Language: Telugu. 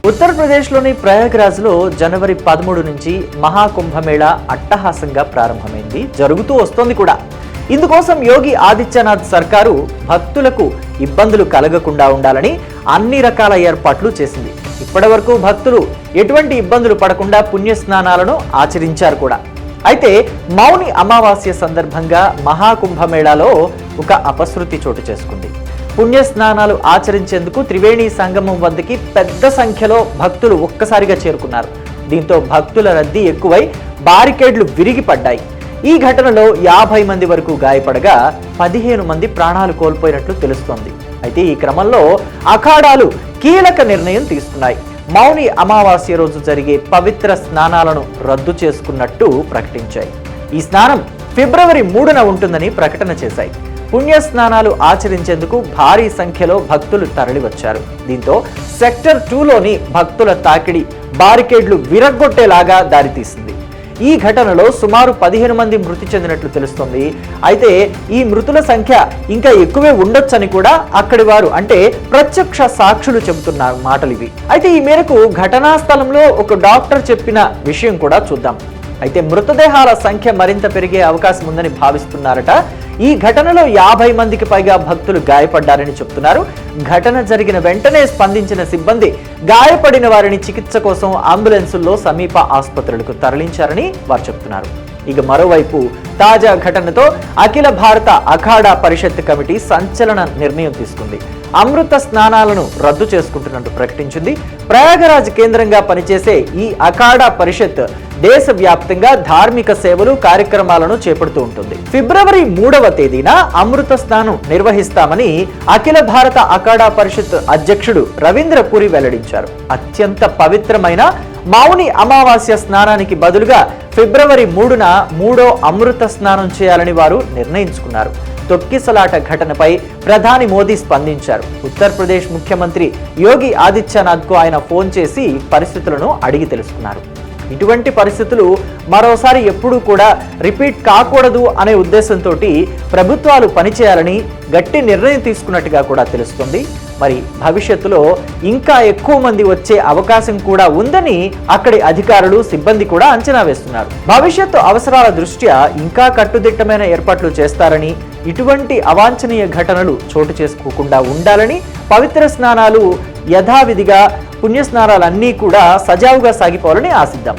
ఉత్తరప్రదేశ్లోని ప్రయాగ్రాజ్లో జనవరి 13 నుంచి మహాకుంభమేళా అట్టహాసంగా ప్రారంభమైంది, జరుగుతూ వస్తోంది కూడా. ఇందుకోసం యోగి ఆదిత్యనాథ్ సర్కారు భక్తులకు ఇబ్బందులు కలగకుండా ఉండాలని అన్ని రకాల ఏర్పాట్లు చేసింది. ఇప్పటివరకు భక్తులు ఎటువంటి ఇబ్బందులు పడకుండా పుణ్యస్నానాలను ఆచరించారు కూడా. అయితే మౌని అమావాస్య సందర్భంగా మహాకుంభమేళాలో ఒక అపశృతి చోటు చేసుకుంది. పుణ్యస్నానాలు ఆచరించేందుకు త్రివేణి సంగమం వద్దకి పెద్ద సంఖ్యలో భక్తులు ఒక్కసారిగా చేరుకున్నారు. దీంతో భక్తుల రద్దీ ఎక్కువై బారికేడ్లు విరిగి పడ్డాయి. ఈ ఘటనలో 50 మంది వరకు గాయపడగా 15 మంది ప్రాణాలు కోల్పోయినట్లు తెలుస్తోంది. అయితే ఈ క్రమంలో అఖాడాలు కీలక నిర్ణయం తీసుకున్నాయి. మౌని అమావాస్య రోజు జరిగే పవిత్ర స్నానాలను రద్దు చేసుకున్నట్టు ప్రకటించాయి. ఈ స్నానం ఫిబ్రవరి 3న ఉంటుందని ప్రకటన చేశాయి. పుణ్య స్నానాలు ఆచరించేందుకు భారీ సంఖ్యలో భక్తులు తరలివచ్చారు. దీంతో సెక్టర్ 2లోని భక్తుల తాకిడి బారికేడ్లు విరగ్గొట్టేలాగా దారితీసింది. ఈ ఘటనలో సుమారు 15 మంది మృతి చెందినట్లు తెలుస్తోంది. అయితే ఈ మృతుల సంఖ్య ఇంకా ఎక్కువే ఉండొచ్చని కూడా అక్కడి వారు, అంటే ప్రత్యక్ష సాక్షులు చెబుతున్నారు మాటలు ఇవి. అయితే ఈ మేరకు ఘటనా స్థలంలో ఒక డాక్టర్ చెప్పిన విషయం కూడా చూద్దాం. అయితే మృతదేహాల సంఖ్య మరింత పెరిగే అవకాశం ఉందని భావిస్తున్నారట. ఈ ఘటనలో 50 మందికి పైగా భక్తులు గాయపడ్డారని చెప్తున్నారు. ఘటన జరిగిన వెంటనే స్పందించిన సిబ్బంది గాయపడిన వారిని చికిత్స కోసం అంబులెన్సుల్లో సమీప ఆసుపత్రులకు తరలించారని వారు చెప్తున్నారు. ఇక మరోవైపు తాజా ఘటనతో అఖిల భారత అఖాడా పరిషత్ కమిటీ సంచలన నిర్ణయం తీసుకుంది. అమృత స్నానాలను రద్దు చేసుకుంటున్నట్టు ప్రకటించింది. ప్రయాగరాజ్ కేంద్రంగా పనిచేసే ఈ అఖాడా పరిషత్ దేశవ్యాప్తంగా ధార్మిక సేవలు కార్యక్రమాలను చేపడుతూ ఉంటుంది. ఫిబ్రవరి 3వ తేదీన అమృత స్నానం నిర్వహిస్తామని అఖిల భారత అఖాడా పరిషత్ అధ్యక్షుడు రవీంద్ర పురి వెల్లడించారు. అత్యంత పవిత్రమైన మౌని అమావాస్య స్నానానికి బదులుగా ఫిబ్రవరి 3న మూడో అమృత స్నానం చేయాలని వారు నిర్ణయించుకున్నారు. తొక్కిసలాట ఘటనపై ప్రధాని మోదీ స్పందించారు. ఉత్తరప్రదేశ్ ముఖ్యమంత్రి యోగి ఆదిత్యనాథ్కు ఆయన ఫోన్ చేసి పరిస్థితులను అడిగి తెలుసుకున్నారు. ఇటువంటి పరిస్థితులు మరోసారి ఎప్పుడూ కూడా రిపీట్ కాకూడదు అనే ఉద్దేశంతో ప్రభుత్వాలు పనిచేయాలని గట్టి నిర్ణయం తీసుకున్నట్టుగా కూడా తెలుస్తుంది. మరి భవిష్యత్తులో ఇంకా ఎక్కువ మంది వచ్చే అవకాశం కూడా ఉందని అక్కడి అధికారులు, సిబ్బంది కూడా అంచనా వేస్తున్నారు. భవిష్యత్తు అవసరాల దృష్ట్యా ఇంకా కట్టుదిట్టమైన ఏర్పాట్లు చేస్తారని, ఇటువంటి అవాంఛనీయ ఘటనలు చోటు చేసుకోకుండా ఉండాలని, పవిత్ర స్నానాలు యథావిధిగా పుణ్యస్నానాలన్నీ కూడా సజావుగా సాగిపోవాలని ఆశిద్దాం.